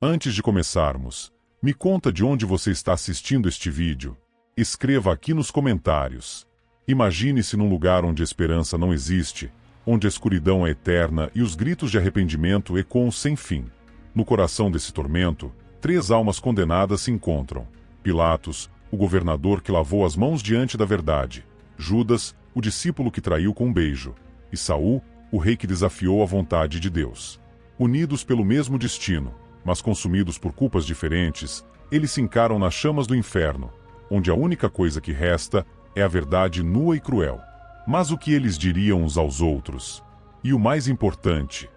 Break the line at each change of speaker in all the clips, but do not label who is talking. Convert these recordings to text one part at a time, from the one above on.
Antes de começarmos, me conta de onde você está assistindo este vídeo. Escreva aqui nos comentários. Imagine-se num lugar onde a esperança não existe, onde a escuridão é eterna e os gritos de arrependimento ecoam sem fim. No coração desse tormento, 3 almas condenadas se encontram: Pilatos, o governador que lavou as mãos diante da verdade; Judas, o discípulo que traiu com um beijo; e Saul, o rei que desafiou a vontade de Deus. Unidos pelo mesmo destino, mas consumidos por culpas diferentes, eles se encaram nas chamas do inferno, onde a única coisa que resta é a verdade nua e cruel. Mas o que eles diriam uns aos outros? E o mais importante,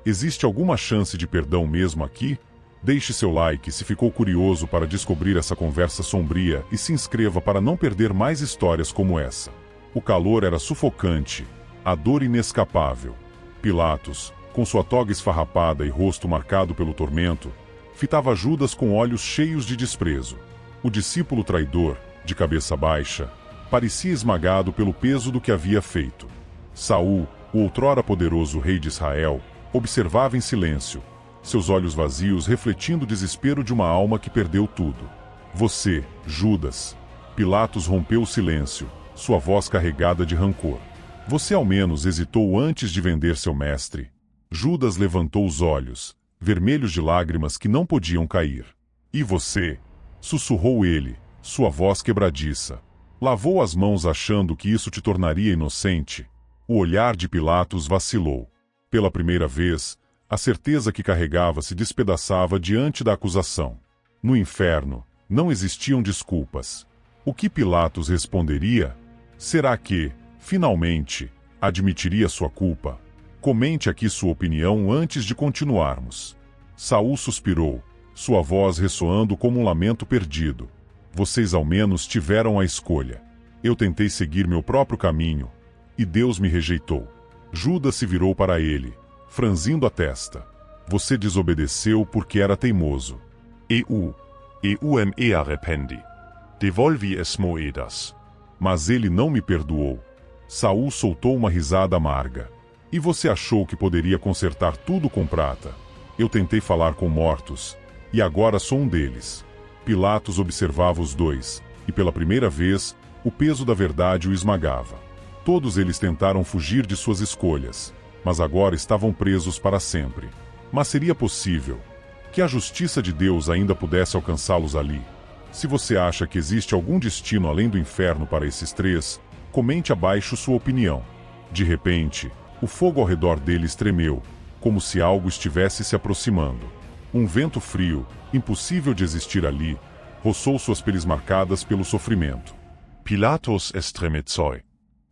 existe alguma chance de perdão mesmo aqui? Deixe seu like se ficou curioso para descobrir essa conversa sombria e se inscreva para não perder mais histórias como essa. O calor era sufocante, a dor inescapável. Pilatos, com sua toga esfarrapada e rosto marcado pelo tormento, fitava Judas com olhos cheios de desprezo. O discípulo traidor, de cabeça baixa, parecia esmagado pelo peso do que havia feito. Saul, o outrora poderoso rei de Israel, observava em silêncio, seus olhos vazios refletindo o desespero de uma alma que perdeu tudo. Você, Judas. Pilatos rompeu o silêncio, sua voz carregada de rancor. Você ao menos hesitou antes de vender seu mestre. Judas levantou os olhos, vermelhos de lágrimas que não podiam cair. E você? Sussurrou ele, sua voz quebradiça. Lavou as mãos achando que isso te tornaria inocente? O olhar de Pilatos vacilou. Pela primeira vez, a certeza que carregava se despedaçava diante da acusação. No inferno, não existiam desculpas. O que Pilatos responderia? Será que, finalmente, admitiria sua culpa? Comente aqui sua opinião antes de continuarmos. Saul suspirou, sua voz ressoando como um lamento perdido. Vocês ao menos tiveram a escolha. Eu tentei seguir meu próprio caminho, e Deus me rejeitou. Judas se virou para ele, franzindo a testa. Você desobedeceu porque era teimoso. Eu me arrependi. Devolvi as moedas. Mas ele não me perdoou. Saul soltou uma risada amarga. E você achou que poderia consertar tudo com prata? Eu tentei falar com mortos, e agora sou um deles. Pilatos observava os dois, e pela primeira vez, o peso da verdade o esmagava. Todos eles tentaram fugir de suas escolhas, mas agora estavam presos para sempre. Mas seria possível que a justiça de Deus ainda pudesse alcançá-los ali? Se você acha que existe algum destino além do inferno para esses 3, comente abaixo sua opinião. De repente, o fogo ao redor deles tremeu, como se algo estivesse se aproximando. Um vento frio, impossível de existir ali, roçou suas peles marcadas pelo sofrimento. Pilatos estremeceu.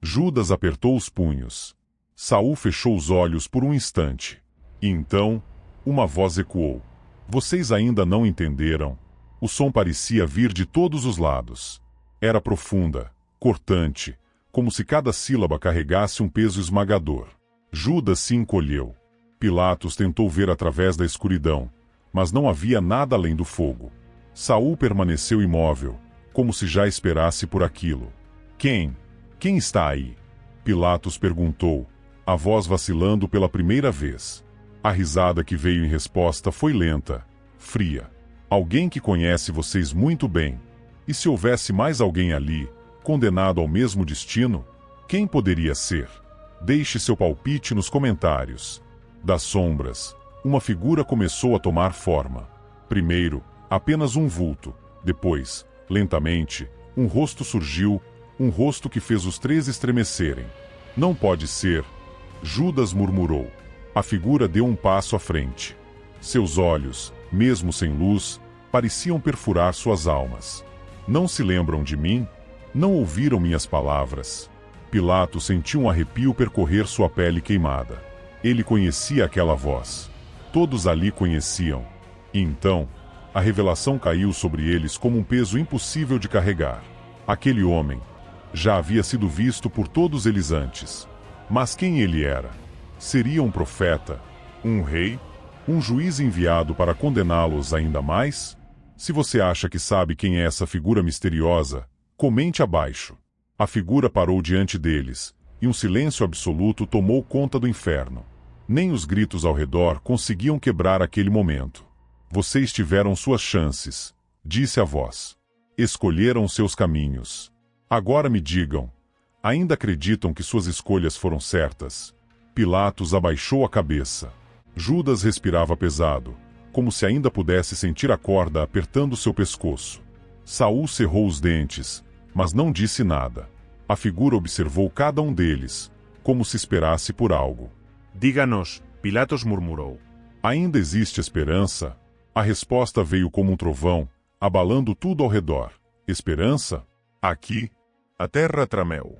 Judas apertou os punhos. Saul fechou os olhos por um instante. E então, uma voz ecoou. Vocês ainda não entenderam? O som parecia vir de todos os lados. Era profunda, cortante, como se cada sílaba carregasse um peso esmagador. Judas se encolheu. Pilatos tentou ver através da escuridão, mas não havia nada além do fogo. Saul permaneceu imóvel, como se já esperasse por aquilo. Quem está aí? Pilatos perguntou, a voz vacilando pela primeira vez. A risada que veio em resposta foi lenta, fria. Alguém que conhece vocês muito bem. E se houvesse mais alguém ali, condenado ao mesmo destino, quem poderia ser? Deixe seu palpite nos comentários. Das sombras, uma figura começou a tomar forma. Primeiro, apenas um vulto. Depois, lentamente, um rosto surgiu, um rosto que fez os 3 estremecerem. Não pode ser. Judas murmurou. A figura deu um passo à frente. Seus olhos, mesmo sem luz, pareciam perfurar suas almas. Não se lembram de mim? Não ouviram minhas palavras? Pilatos sentiu um arrepio percorrer sua pele queimada. Ele conhecia aquela voz. Todos ali conheciam. E então, a revelação caiu sobre eles como um peso impossível de carregar. Aquele homem já havia sido visto por todos eles antes. Mas quem ele era? Seria um profeta? Um rei? Um juiz enviado para condená-los ainda mais? Se você acha que sabe quem é essa figura misteriosa, comente abaixo. A figura parou diante deles, e um silêncio absoluto tomou conta do inferno. Nem os gritos ao redor conseguiam quebrar aquele momento. Vocês tiveram suas chances, disse a voz. Escolheram seus caminhos. Agora me digam, ainda acreditam que suas escolhas foram certas? Pilatos abaixou a cabeça. Judas respirava pesado, como se ainda pudesse sentir a corda apertando seu pescoço. Saul cerrou os dentes, mas não disse nada. A figura observou cada um deles, como se esperasse por algo.
Díganos, Pilatos murmurou.
Ainda existe esperança? A resposta veio como um trovão, abalando tudo ao redor. Esperança? Aqui,
A terra tremeu.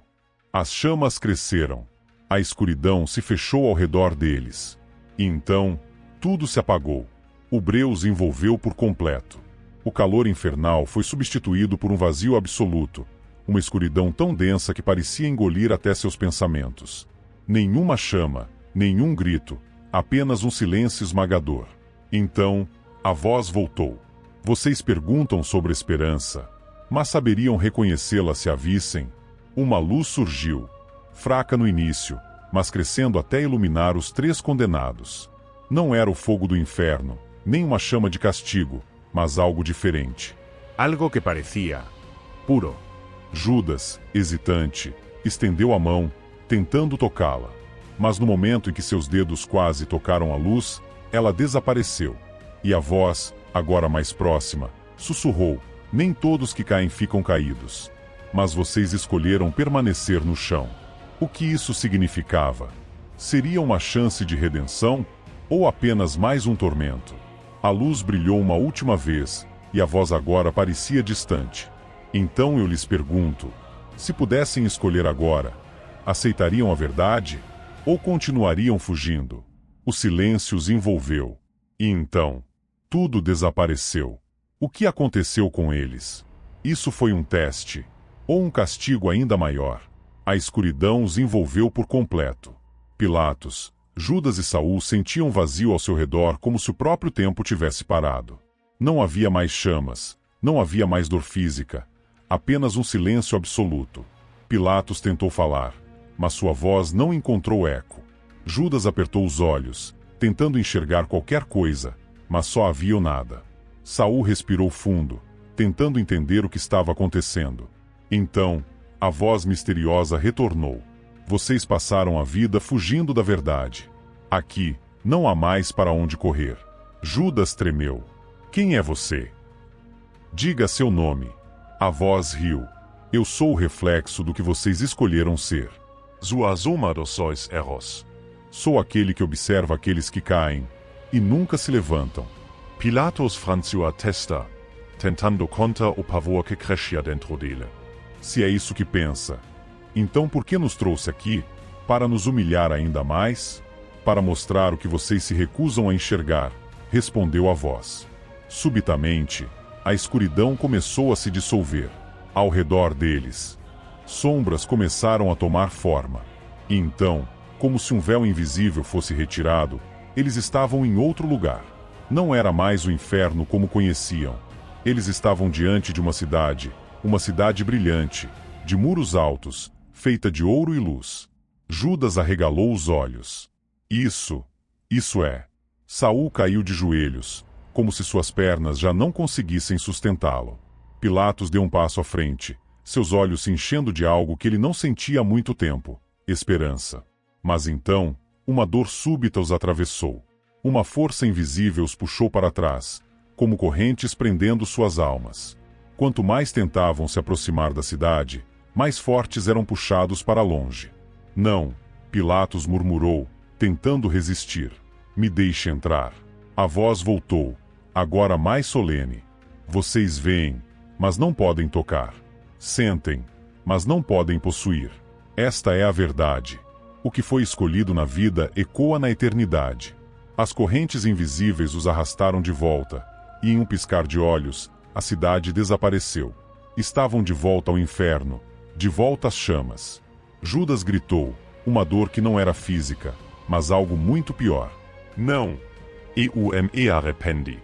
as chamas cresceram. A escuridão se fechou ao redor deles. E então, tudo se apagou. O breu os envolveu por completo. O calor infernal foi substituído por um vazio absoluto, uma escuridão tão densa que parecia engolir até seus pensamentos. Nenhuma chama, nenhum grito, apenas um silêncio esmagador. Então, a voz voltou. Vocês perguntam sobre a esperança, mas saberiam reconhecê-la se a vissem? Uma luz surgiu, fraca no início, mas crescendo até iluminar os 3 condenados. Não era o fogo do inferno, nem uma chama de castigo, mas algo diferente.
Algo que parecía puro.
Judas, hesitante, estendeu a mão, tentando tocá-la. Mas no momento em que seus dedos quase tocaram a luz, ela desapareceu. E a voz, agora mais próxima, sussurrou: nem todos que caem ficam caídos. Mas vocês escolheram permanecer no chão. O que isso significava? Seria uma chance de redenção? Ou apenas mais um tormento? A luz brilhou uma última vez, e a voz agora parecia distante. Então eu lhes pergunto, se pudessem escolher agora, aceitariam a verdade? Ou continuariam fugindo? O silêncio os envolveu. E então, tudo desapareceu. O que aconteceu com eles? Isso foi um teste? Ou um castigo ainda maior? A escuridão os envolveu por completo. Pilatos, Judas e Saul sentiam vazio ao seu redor como se o próprio tempo tivesse parado. Não havia mais chamas, não havia mais dor física, apenas um silêncio absoluto. Pilatos tentou falar, mas sua voz não encontrou eco. Judas apertou os olhos, tentando enxergar qualquer coisa, mas só havia nada. Saul respirou fundo, tentando entender o que estava acontecendo. Então, a voz misteriosa retornou. Vocês passaram a vida fugindo da verdade. Aqui, não há mais para onde correr. Judas tremeu. Quem é você? Diga seu nome. A voz riu. Eu sou o reflexo do que vocês escolheram ser.
Sua soma dos sois erros.
Sou aquele que observa aqueles que caem e nunca se levantam.
Pilatos franziu a testa, tentando conter o pavor que crescia dentro dele.
Se é isso que pensa, então por que nos trouxe aqui? Para nos humilhar ainda mais? Para mostrar o que vocês se recusam a enxergar, respondeu a voz. Subitamente, a escuridão começou a se dissolver. Ao redor deles, sombras começaram a tomar forma. E então, como se um véu invisível fosse retirado, eles estavam em outro lugar. Não era mais o inferno como conheciam. Eles estavam diante de uma cidade brilhante, de muros altos, feita de ouro e luz. Judas arregalou os olhos. Isso é. Saul caiu de joelhos, como se suas pernas já não conseguissem sustentá-lo. Pilatos deu um passo à frente, seus olhos se enchendo de algo que ele não sentia há muito tempo: esperança. Mas então, uma dor súbita os atravessou. Uma força invisível os puxou para trás, como correntes prendendo suas almas. Quanto mais tentavam se aproximar da cidade, mais fortes eram puxados para longe. Não, Pilatos murmurou, tentando resistir. Me deixe entrar. A voz voltou, agora mais solene. Vocês veem, mas não podem tocar. Sentem, mas não podem possuir. Esta é a verdade. O que foi escolhido na vida ecoa na eternidade. As correntes invisíveis os arrastaram de volta, e em um piscar de olhos, a cidade desapareceu. Estavam de volta ao inferno, de volta às chamas. Judas gritou, uma dor que não era física, mas algo muito pior. Não!
Eu me arrependi.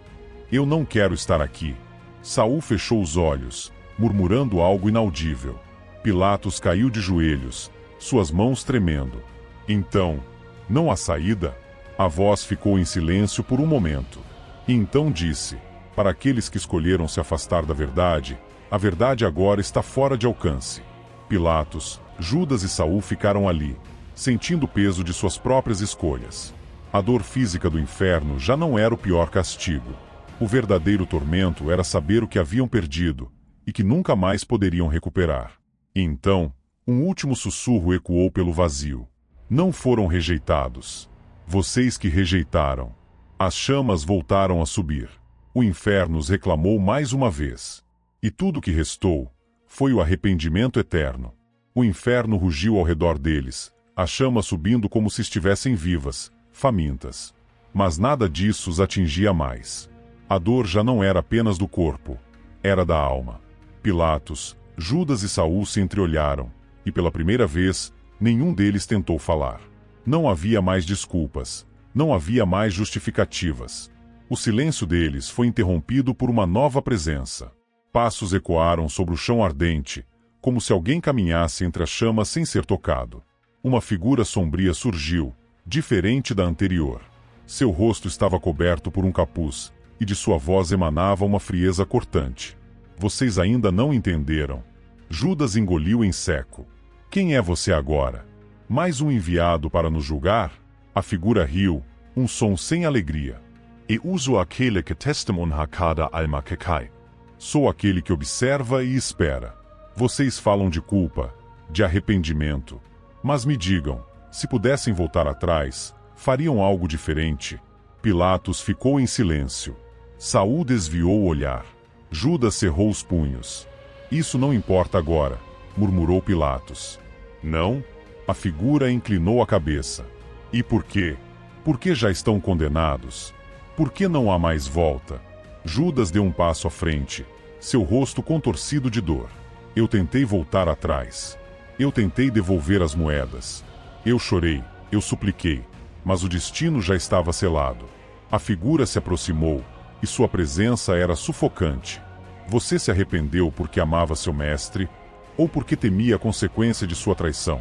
Eu não quero estar aqui. Saul fechou os olhos, murmurando algo inaudível. Pilatos caiu de joelhos, suas mãos tremendo. Então, não há saída? A voz ficou em silêncio por um momento. E então disse: para aqueles que escolheram se afastar da verdade, a verdade agora está fora de alcance. Pilatos, Judas e Saul ficaram ali, sentindo o peso de suas próprias escolhas. A dor física do inferno já não era o pior castigo. O verdadeiro tormento era saber o que haviam perdido, e que nunca mais poderiam recuperar. E então, um último sussurro ecoou pelo vazio. Não foram rejeitados. Vocês que rejeitaram. As chamas voltaram a subir. O inferno os reclamou mais uma vez. E tudo o que restou foi o arrependimento eterno. O inferno rugiu ao redor deles, as chamas subindo como se estivessem vivas, famintas. Mas nada disso os atingia mais. A dor já não era apenas do corpo, era da alma. Pilatos, Judas e Saul se entreolharam, e pela primeira vez, nenhum deles tentou falar. Não havia mais desculpas, não havia mais justificativas. O silêncio deles foi interrompido por uma nova presença. Passos ecoaram sobre o chão ardente, como se alguém caminhasse entre as chamas sem ser tocado. Uma figura sombria surgiu, diferente da anterior. Seu rosto estava coberto por um capuz, e de sua voz emanava uma frieza cortante. Vocês ainda não entenderam. Judas engoliu em seco. Quem é você agora? Mais um enviado para nos julgar? A figura riu, um som sem alegria.
E uso aquele que testemunha cada alma que cai.
Sou aquele que observa e espera. Vocês falam de culpa, de arrependimento. Mas me digam, se pudessem voltar atrás, fariam algo diferente? Pilatos ficou em silêncio. Saul desviou o olhar. Judas cerrou os punhos. Isso não importa agora, murmurou Pilatos. Não? A figura inclinou a cabeça. E por quê? Por que já estão condenados? Por que não há mais volta? Judas deu um passo à frente, seu rosto contorcido de dor. Eu tentei voltar atrás. Eu tentei devolver as moedas. Eu chorei, eu supliquei, mas o destino já estava selado. A figura se aproximou, e sua presença era sufocante. Você se arrependeu porque amava seu mestre, ou porque temia a consequência de sua traição?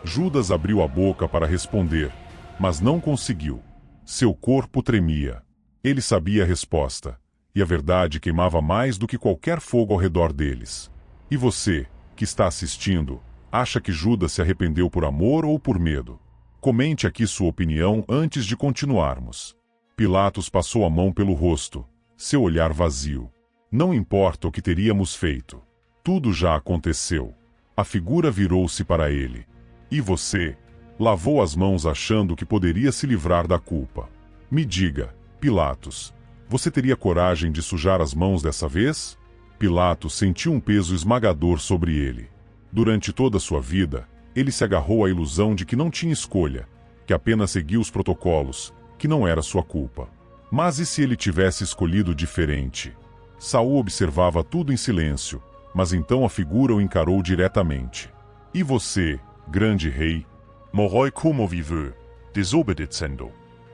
Judas abriu a boca para responder, mas não conseguiu. Seu corpo tremia. Ele sabia a resposta, e a verdade queimava mais do que qualquer fogo ao redor deles. E você, que está assistindo, acha que Judas se arrependeu por amor ou por medo? Comente aqui sua opinião antes de continuarmos. Pilatos passou a mão pelo rosto, seu olhar vazio. Não importa o que teríamos feito. Tudo já aconteceu. A figura virou-se para ele. E você? Lavou as mãos achando que poderia se livrar da culpa. Me diga, Pilatos, você teria coragem de sujar as mãos dessa vez? Pilatos sentiu um peso esmagador sobre ele. Durante toda a sua vida, ele se agarrou à ilusão de que não tinha escolha, que apenas seguia os protocolos, que não era sua culpa. Mas e se ele tivesse escolhido diferente? Saul observava tudo em silêncio, mas então a figura o encarou diretamente. E você, grande rei?
Moroi como vive, desobedecendo.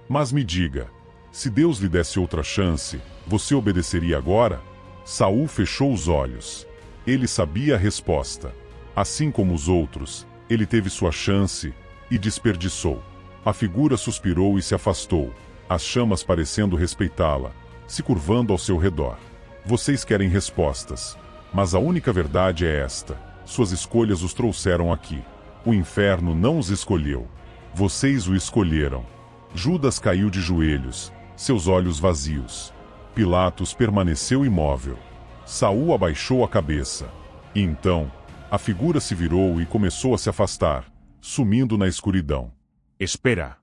Mas me diga, se Deus lhe desse outra chance, você obedeceria agora? Saul fechou os olhos. Ele sabia a resposta. Assim como os outros, ele teve sua chance e desperdiçou. A figura suspirou e se afastou, as chamas parecendo respeitá-la, se curvando ao seu redor. Vocês querem respostas, mas a única verdade é esta: suas escolhas os trouxeram aqui. O inferno não os escolheu. Vocês o escolheram. Judas caiu de joelhos, seus olhos vazios. Pilatos permaneceu imóvel. Saul abaixou a cabeça. E então, a figura se virou e começou a se afastar, sumindo na escuridão.
Espera!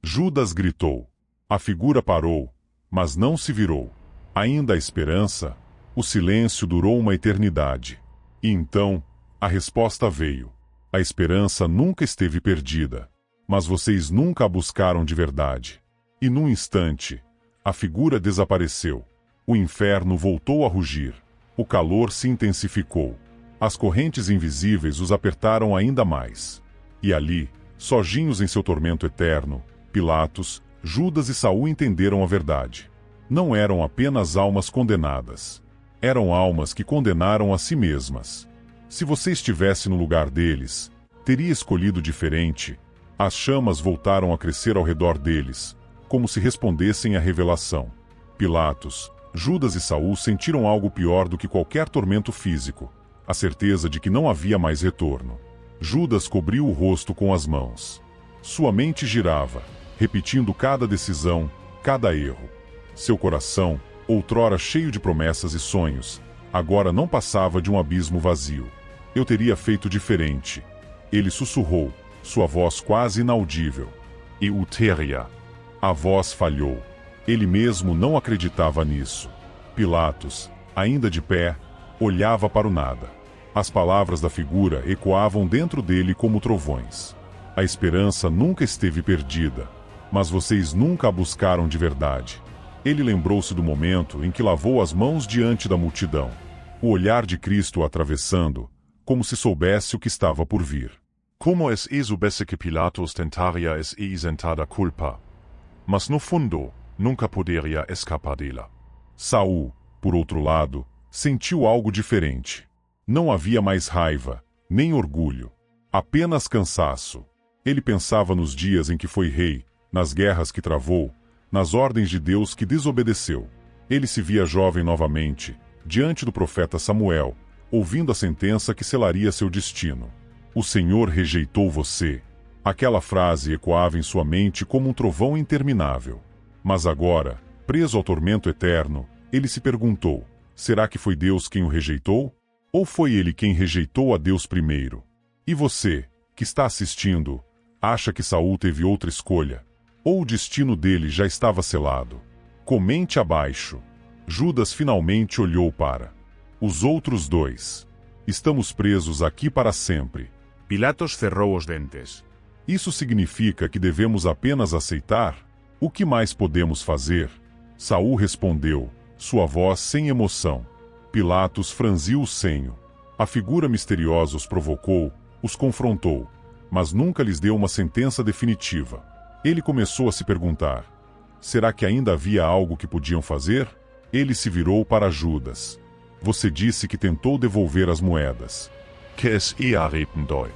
Judas gritou. A figura parou, mas não se virou. Ainda há esperança? O silêncio durou uma eternidade. E então, a resposta veio. A esperança nunca esteve perdida. Mas vocês nunca a buscaram de verdade. E num instante, a figura desapareceu. O inferno voltou a rugir. O calor se intensificou. As correntes invisíveis os apertaram ainda mais. E ali, sozinhos em seu tormento eterno, Pilatos, Judas e Saul entenderam a verdade. Não eram apenas almas condenadas. Eram almas que condenaram a si mesmas. Se você estivesse no lugar deles, teria escolhido diferente. As chamas voltaram a crescer ao redor deles, como se respondessem à revelação. Pilatos, Judas e Saul sentiram algo pior do que qualquer tormento físico, a certeza de que não havia mais retorno. Judas cobriu o rosto com as mãos. Sua mente girava, repetindo cada decisão, cada erro. Seu coração, outrora cheio de promessas e sonhos, agora não passava de um abismo vazio. Eu teria feito diferente. Ele sussurrou, sua voz quase inaudível. Euteria. A voz falhou. Ele mesmo não acreditava nisso. Pilatos, ainda de pé, olhava para o nada. As palavras da figura ecoavam dentro dele como trovões. A esperança nunca esteve perdida, mas vocês nunca a buscaram de verdade. Ele lembrou-se do momento em que lavou as mãos diante da multidão. O olhar de Cristo atravessando, como se soubesse o que estava por vir.
Como es soubesse que Pilatos tentaria es isentar da culpa, mas no fundo, nunca poderia escapar dela.
Saul, por outro lado, sentiu algo diferente. Não havia mais raiva, nem orgulho, apenas cansaço. Ele pensava nos dias em que foi rei, nas guerras que travou, nas ordens de Deus que desobedeceu. Ele se via jovem novamente, diante do profeta Samuel, ouvindo a sentença que selaria seu destino. O Senhor rejeitou você. Aquela frase ecoava em sua mente como um trovão interminável. Mas agora, preso ao tormento eterno, ele se perguntou: será que foi Deus quem o rejeitou? Ou foi ele quem rejeitou a Deus primeiro? E você, que está assistindo, acha que Saul teve outra escolha? Ou o destino dele já estava selado? Comente abaixo. Judas finalmente olhou para os outros dois. Estamos presos aqui para sempre.
Pilatos cerrou os dentes.
Isso significa que devemos apenas aceitar? O que mais podemos fazer? Saul respondeu, sua voz sem emoção. Pilatos franziu o senho. A figura misteriosa os provocou, os confrontou, mas nunca lhes deu uma sentença definitiva. Ele começou a se perguntar: será que ainda havia algo que podiam fazer? Ele se virou para Judas. Você disse que tentou devolver as moedas.
Que es arrependeu.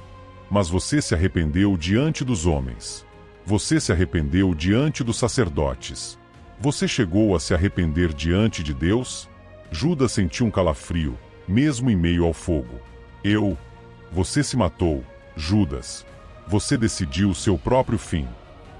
Mas você se arrependeu diante dos homens. Você se arrependeu diante dos sacerdotes. Você chegou a se arrepender diante de Deus? Judas sentiu um calafrio, mesmo em meio ao fogo. Você se matou, Judas. Você decidiu o seu próprio fim.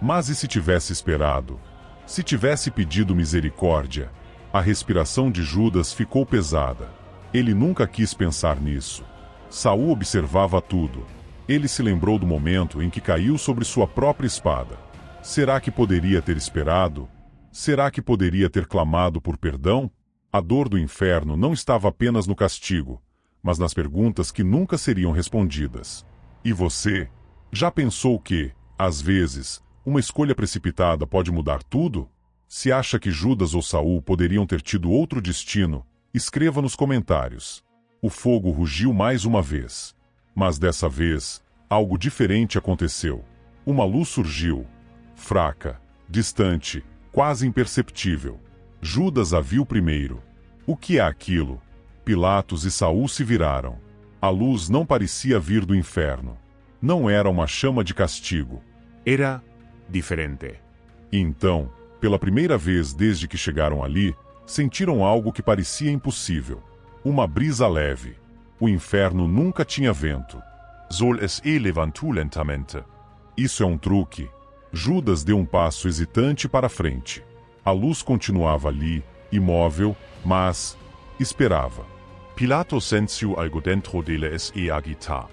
Mas e se tivesse esperado? Se tivesse pedido misericórdia? A respiração de Judas ficou pesada. Ele nunca quis pensar nisso. Saul observava tudo. Ele se lembrou do momento em que caiu sobre sua própria espada. Será que poderia ter esperado? Será que poderia ter clamado por perdão? A dor do inferno não estava apenas no castigo, mas nas perguntas que nunca seriam respondidas. E você? Já pensou que, às vezes, uma escolha precipitada pode mudar tudo? Se acha que Judas ou Saul poderiam ter tido outro destino, escreva nos comentários. O fogo rugiu mais uma vez. Mas dessa vez, algo diferente aconteceu. Uma luz surgiu, fraca, distante, quase imperceptível. Judas a viu primeiro. O que é aquilo? Pilatos e Saul se viraram. A luz não parecia vir do inferno. Não era uma chama de castigo.
Era diferente.
E então, pela primeira vez desde que chegaram ali, sentiram algo que parecia impossível. Uma brisa leve. O inferno nunca tinha vento.
Soll es levantou lentamente.
Isso é um truque. Judas deu um passo hesitante para a frente. A luz continuava ali, imóvel, mas esperava.
Pilatos sentiu algo dentro dele es agitar.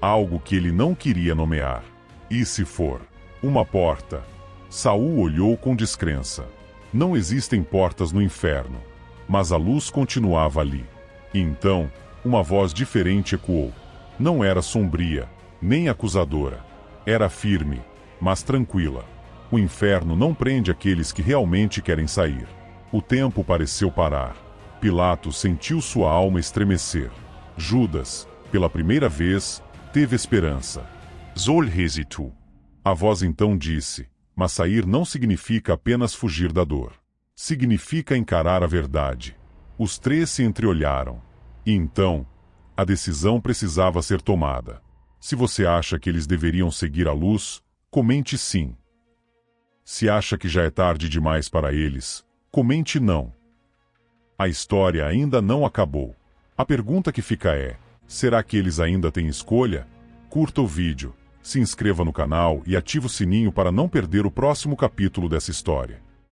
Algo que ele não queria nomear. E se for uma porta? Saul olhou com descrença. Não existem portas no inferno. Mas a luz continuava ali. E então, uma voz diferente ecoou. Não era sombria, nem acusadora. Era firme, mas tranquila. O inferno não prende aqueles que realmente querem sair. O tempo pareceu parar. Pilatos sentiu sua alma estremecer. Judas, pela primeira vez, teve esperança.
Soll hesitu.
A voz então disse: mas sair não significa apenas fugir da dor. Significa encarar a verdade. Os três se entreolharam. E então, a decisão precisava ser tomada. Se você acha que eles deveriam seguir a luz, comente sim. Se acha que já é tarde demais para eles, comente não. A história ainda não acabou. A pergunta que fica é: será que eles ainda têm escolha? Curta o vídeo, se inscreva no canal e ative o sininho para não perder o próximo capítulo dessa história.